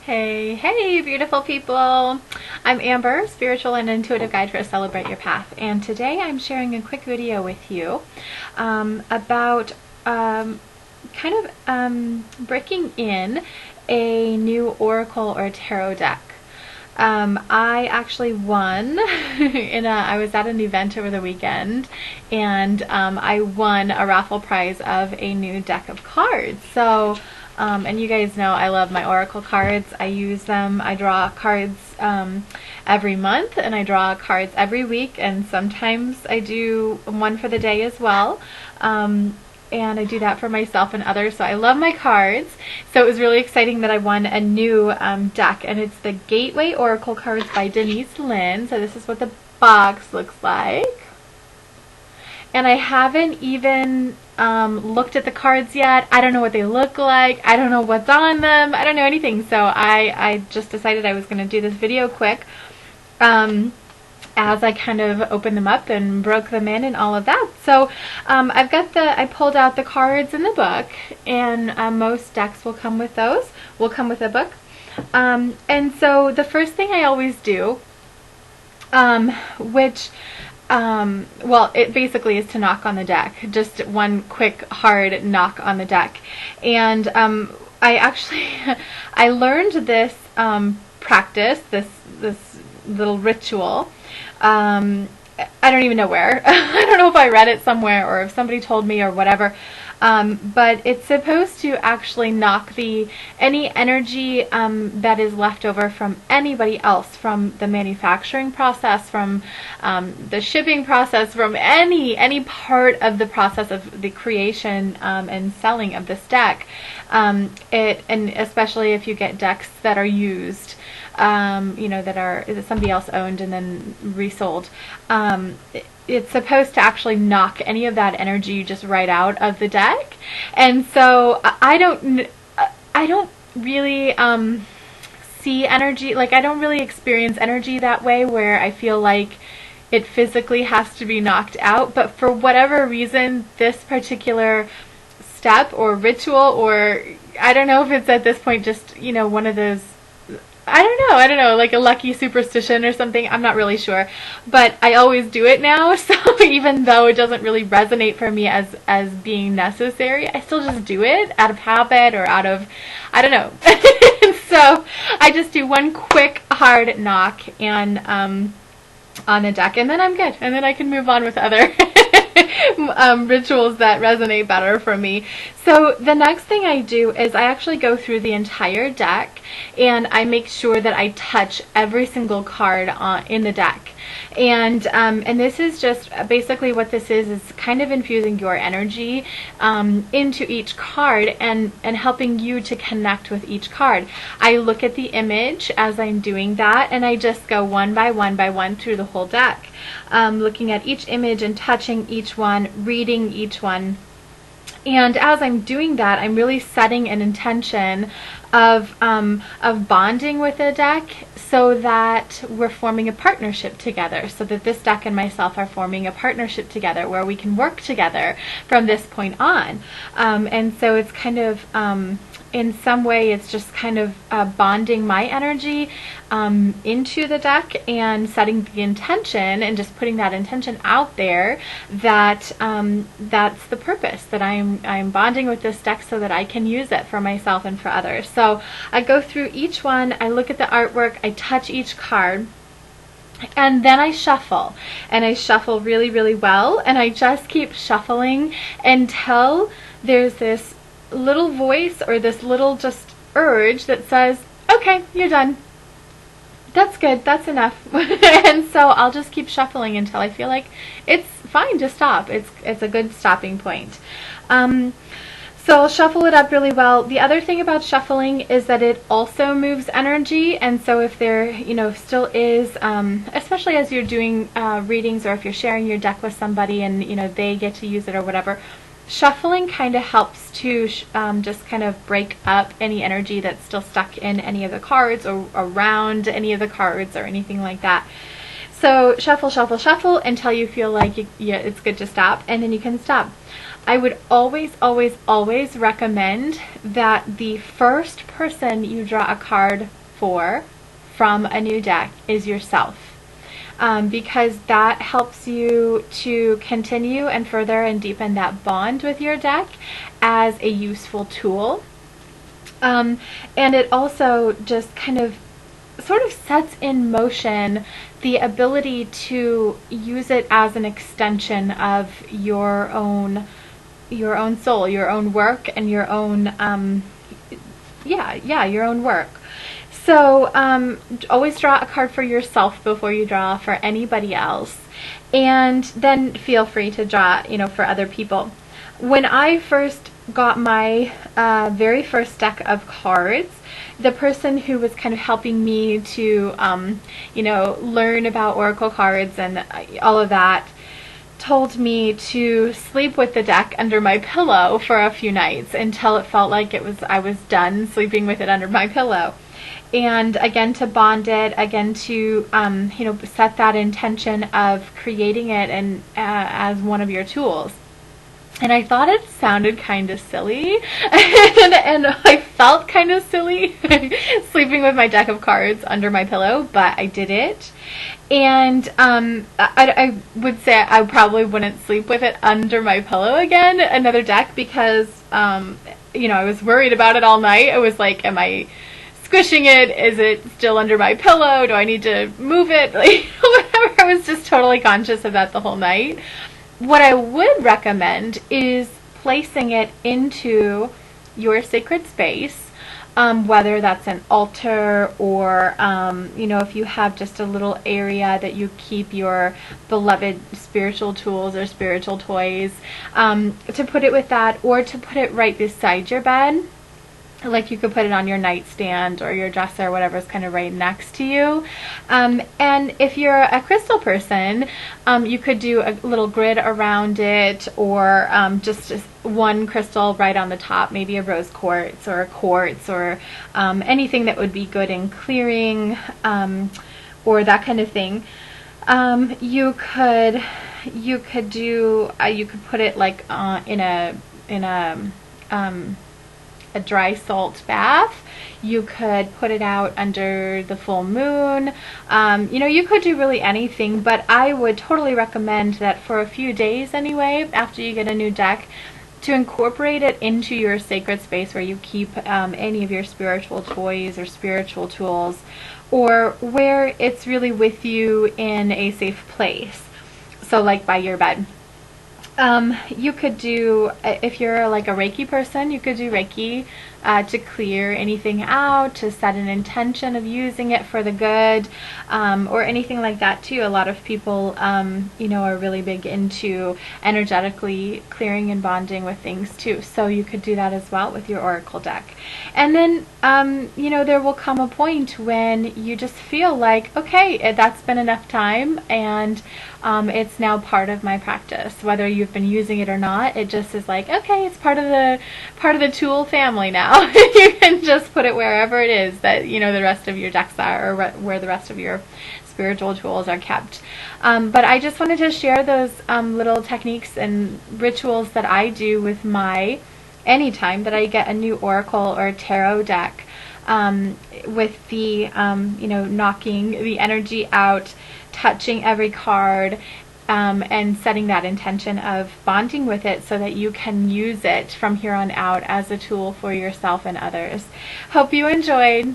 Hey, beautiful people. I'm Amber, spiritual and intuitive guide for Celebrate Your Path. And today I'm sharing a quick video with you about breaking in a new oracle or tarot deck. I actually won I was at an event over the weekend, and I won a raffle prize of a new deck of cards. So and you guys know I love my oracle cards. I use them. I draw cards every month, and I draw cards every week, and sometimes I do one for the day as well. And I do that for myself and others, so I love my cards. So it was really exciting that I won a new deck, and it's the Gateway Oracle cards by Denise Linn. So this is what the box looks like. And I haven't even looked at the cards yet. I don't know what they look like. I don't know what's on them. I don't know anything. So I just decided I was going to do this video quick as I kind of opened them up and broke them in and all of that. So I pulled out the cards in the book, and most decks will come with those. Will come with a book. And so the first thing I always do, well, it basically is to knock on the deck. Just one quick hard knock on the deck. And I learned this practice, this little ritual. I don't even know where. I don't know if I read it somewhere or if somebody told me or whatever. But it's supposed to actually knock any energy that is left over from anybody else, from the manufacturing process, from the shipping process, from any part of the process of the creation and selling of this deck. And especially if you get decks that are used, that are somebody else owned and then resold. It's supposed to actually knock any of that energy just right out of the deck. And so I don't really see energy, like I don't really experience energy that way where I feel like it physically has to be knocked out. But for whatever reason, this particular step or ritual, or I don't know if it's at this point just, one of those, I don't know, like a lucky superstition or something. I'm not really sure, but I always do it now. So even though it doesn't really resonate for me as being necessary, I still just do it out of habit or out of, I don't know. So I just do one quick hard knock and on the deck, and then I'm good, and then I can move on with other rituals that resonate better for me. So the next thing I do is I actually go through the entire deck, and I make sure that I touch every single card in the deck. And this is just basically what this is kind of infusing your energy into each card and helping you to connect with each card. I look at the image as I'm doing that, and I just go one by one through the whole deck, looking at each image and touching each one, reading each one. And as I'm doing that, I'm really setting an intention of bonding with the deck, so that we're forming a partnership together, so that this deck and myself are forming a partnership together where we can work together from this point on. And so it's kind of, in some way, it's just kind of bonding my energy into the deck and setting the intention and just putting that intention out there that that's the purpose, that I'm bonding with this deck so that I can use it for myself and for others. So I go through each one, I look at the artwork, I touch each card, and then I shuffle, and I shuffle really, really well, and I just keep shuffling until there's this little voice or this little just urge that says, okay, you're done. That's good, that's enough. And so I'll just keep shuffling until I feel like it's fine to stop. It's a good stopping point. So I'll shuffle it up really well. The other thing about shuffling is that it also moves energy, and so if there, still is, especially as you're doing readings, or if you're sharing your deck with somebody and, they get to use it or whatever, shuffling kind of helps to just kind of break up any energy that's still stuck in any of the cards or around any of the cards or anything like that. So shuffle, shuffle, shuffle until you feel like it's good to stop, and then you can stop. I would always, always, always recommend that the first person you draw a card for from a new deck is yourself. Because that helps you to continue and further and deepen that bond with your deck as a useful tool. And it also just kind of sort of sets in motion the ability to use it as an extension of your own soul, your own work, and your own your own work. So always draw a card for yourself before you draw for anybody else, and then feel free to draw, for other people. When I first got my very first deck of cards, the person who was kind of helping me to learn about oracle cards and all of that told me to sleep with the deck under my pillow for a few nights until it felt like I was done sleeping with it under my pillow. And again, to bond it, again to set that intention of creating it and as one of your tools. And I thought it sounded kind of silly, and I felt kind of silly sleeping with my deck of cards under my pillow, but I did it. And I would say I probably wouldn't sleep with it under my pillow again, another deck, because I was worried about it all night. I was like, am I squishing it? Is it still under my pillow? Do I need to move it? Whatever. I was just totally conscious of that the whole night. What I would recommend is placing it into your sacred space, whether that's an altar or, if you have just a little area that you keep your beloved spiritual tools or spiritual toys, to put it with that, or to put it right beside your bed. Like you could put it on your nightstand or your dresser, whatever's kind of right next to you. And if you're a crystal person, you could do a little grid around it, or just one crystal right on the top, maybe a rose quartz or a quartz, or anything that would be good in clearing, or that kind of thing. You could put it like in a dry salt bath. You could put it out under the full moon. You could do really anything, but I would totally recommend that for a few days anyway, after you get a new deck, to incorporate it into your sacred space where you keep any of your spiritual toys or spiritual tools, or where it's really with you in a safe place. So like by your bed. You could do, if you're like a Reiki person, you could do Reiki to clear anything out, to set an intention of using it for the good, or anything like that too. A lot of people, are really big into energetically clearing and bonding with things too. So you could do that as well with your oracle deck. And then, there will come a point when you just feel like, okay, that's been enough time, and it's now part of my practice. Whether you've been using it or not, it just is like, okay, it's part of the tool family now. You can just put it wherever it is that the rest of your decks are, or where the rest of your spiritual tools are kept. But I just wanted to share those little techniques and rituals that I do with anytime that I get a new oracle or tarot deck, with the knocking the energy out, touching every card, and setting that intention of bonding with it so that you can use it from here on out as a tool for yourself and others. Hope you enjoyed.